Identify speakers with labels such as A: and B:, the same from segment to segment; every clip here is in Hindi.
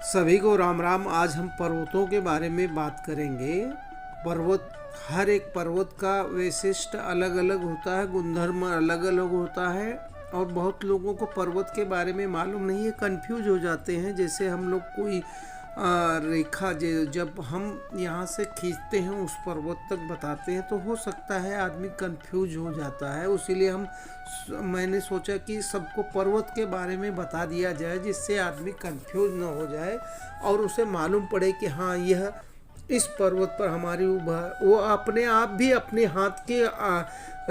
A: सभी को राम राम। आज हम पर्वतों के बारे में बात करेंगे। पर्वत, हर एक पर्वत का वैशिष्ट अलग अलग होता है, गुणधर्म अलग अलग होता है और बहुत लोगों को पर्वत के बारे में मालूम नहीं है, कंफ्यूज हो जाते हैं। जैसे हम लोग कोई रेखा जब हम यहाँ से खींचते हैं उस पर्वत तक बताते हैं तो हो सकता है आदमी कंफ्यूज हो जाता है। इसीलिए मैंने सोचा कि सबको पर्वत के बारे में बता दिया जाए, जिससे आदमी कंफ्यूज ना हो जाए और उसे मालूम पड़े कि हाँ, यह इस पर्वत पर हमारी वो अपने आप भी अपने हाथ के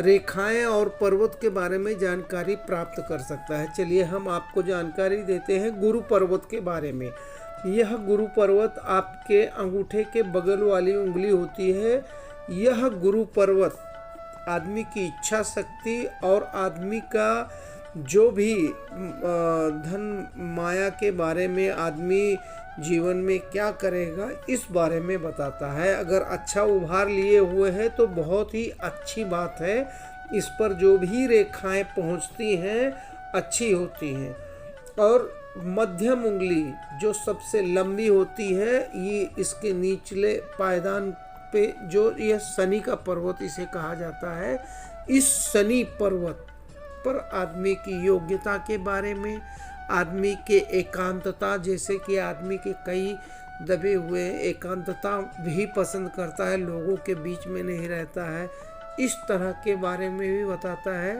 A: रेखाएं और पर्वत के बारे में जानकारी प्राप्त कर सकता है। चलिए हम आपको जानकारी देते हैं गुरु पर्वत के बारे में। यह गुरु पर्वत आपके अंगूठे के बगल वाली उंगली होती है। यह गुरु पर्वत आदमी की इच्छा शक्ति और आदमी का जो भी धन माया के बारे में, आदमी जीवन में क्या करेगा इस बारे में बताता है। अगर अच्छा उभार लिए हुए है तो बहुत ही अच्छी बात है। इस पर जो भी रेखाएं पहुंचती हैं अच्छी होती हैं। और मध्यम उंगली जो सबसे लंबी होती है, ये इसके निचले पायदान पे जो यह शनि का पर्वत इसे कहा जाता है। इस शनि पर्वत पर आदमी की योग्यता के बारे में, आदमी के एकांतता, जैसे कि आदमी के कई दबे हुए एकांतता भी पसंद करता है, लोगों के बीच में नहीं रहता है, इस तरह के बारे में भी बताता है।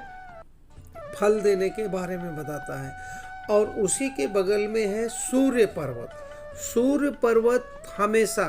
A: फल देने के बारे में बताता है। और उसी के बगल में है सूर्य पर्वत। सूर्य पर्वत हमेशा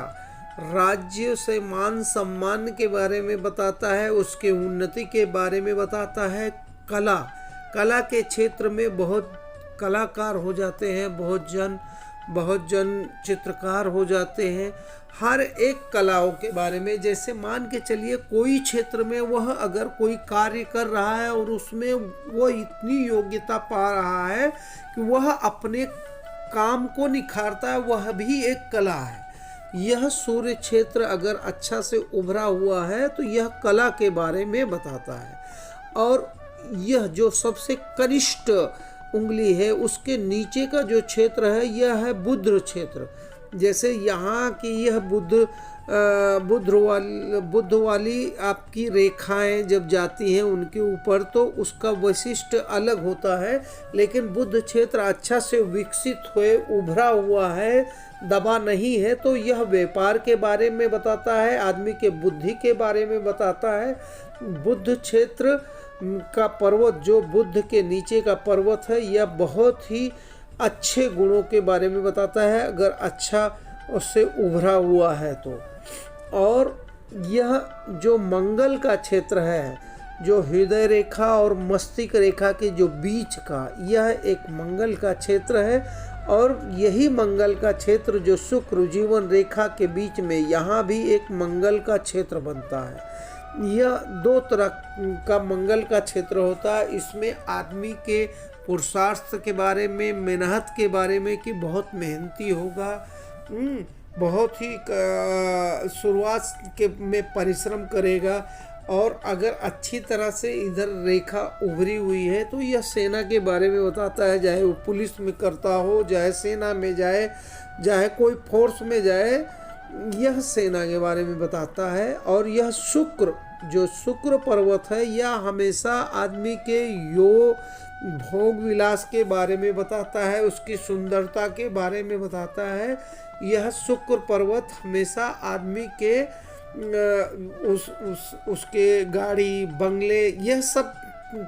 A: राज्य से मान सम्मान के बारे में बताता है, उसके उन्नति के बारे में बताता है। कला के क्षेत्र में बहुत कलाकार हो जाते हैं, बहुत जन चित्रकार हो जाते हैं। हर एक कलाओं के बारे में, जैसे मान के चलिए कोई क्षेत्र में वह अगर कोई कार्य कर रहा है और उसमें वो इतनी योग्यता पा रहा है कि वह अपने काम को निखारता है, वह भी एक कला है। यह सूर्य क्षेत्र अगर अच्छा से उभरा हुआ है तो यह कला के बारे में बताता है। और यह जो सबसे कनिष्ठ उंगली है उसके नीचे का जो क्षेत्र है यह है बुध क्षेत्र। जैसे यहाँ की यह बुध वाली आपकी रेखाएं जब जाती हैं उनके ऊपर तो उसका वैशिष्ट अलग होता है। लेकिन बुध क्षेत्र अच्छा से विकसित हुए उभरा हुआ है, दबा नहीं है, तो यह व्यापार के बारे में बताता है, आदमी के बुद्धि के बारे में बताता है। बुध क्षेत्र का पर्वत जो बुध के नीचे का पर्वत है, यह बहुत ही अच्छे गुणों के बारे में बताता है अगर अच्छा उससे उभरा हुआ है तो। और यह जो मंगल का क्षेत्र है, जो हृदय रेखा और मस्तिष्क रेखा के जो बीच का, यह एक मंगल का क्षेत्र है। और यही मंगल का क्षेत्र जो शुक्र जीवन रेखा के बीच में, यहाँ भी एक मंगल का क्षेत्र बनता है। यह दो तरह का मंगल का क्षेत्र होता है। इसमें आदमी के पुरुषार्थ के बारे में, मेहनत के बारे में कि बहुत मेहनती होगा, बहुत ही शुरुआत के में परिश्रम करेगा। और अगर अच्छी तरह से इधर रेखा उभरी हुई है तो यह सेना के बारे में बताता है, चाहे वो पुलिस में करता हो, चाहे सेना में जाए, चाहे कोई फोर्स में जाए, यह सेना के बारे में बताता है। और यह जो शुक्र पर्वत है, यह हमेशा आदमी के भोग विलास के बारे में बताता है, उसकी सुंदरता के बारे में बताता है। यह शुक्र पर्वत हमेशा आदमी के उसके गाड़ी बंगले, यह सब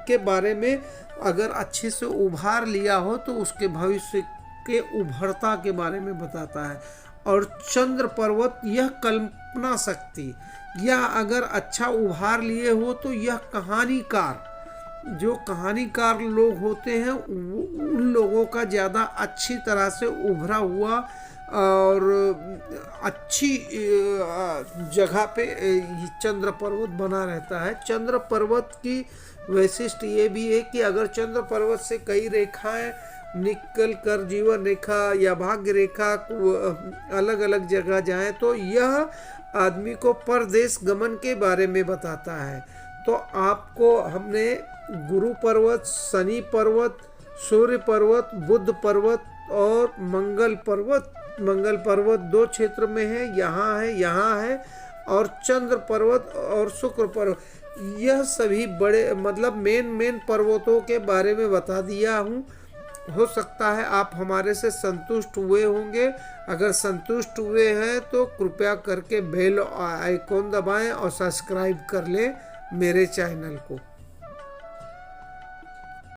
A: के बारे में अगर अच्छे से उभार लिया हो तो उसके भविष्य के उभरता के बारे में बताता है। और चंद्र पर्वत, यह कल्पना शक्ति, यह अगर अच्छा उभार लिए हो तो यह कहानीकार, जो कहानीकार लोग होते हैं उन लोगों का ज़्यादा अच्छी तरह से उभरा हुआ और अच्छी जगह पे चंद्र पर्वत बना रहता है। चंद्र पर्वत की वैशिष्ट ये भी है कि अगर चंद्र पर्वत से कई रेखाएं निकल कर जीवन रेखा या भाग्य रेखा अलग अलग जगह जाएं तो यह आदमी को परदेश गमन के बारे में बताता है। तो आपको हमने गुरु पर्वत, शनि पर्वत, सूर्य पर्वत, बुध पर्वत और मंगल पर्वत मंगल पर्वत 2 क्षेत्र में है, यहाँ है और चंद्र पर्वत और शुक्र पर्वत। यह सभी बड़े मतलब मेन पर्वतों के बारे में बता दिया हूँ। हो सकता है आप हमारे से संतुष्ट हुए होंगे। अगर संतुष्ट हुए हैं तो कृपया करके बेल आइकॉन दबाएं और सब्सक्राइब कर लें मेरे चैनल को।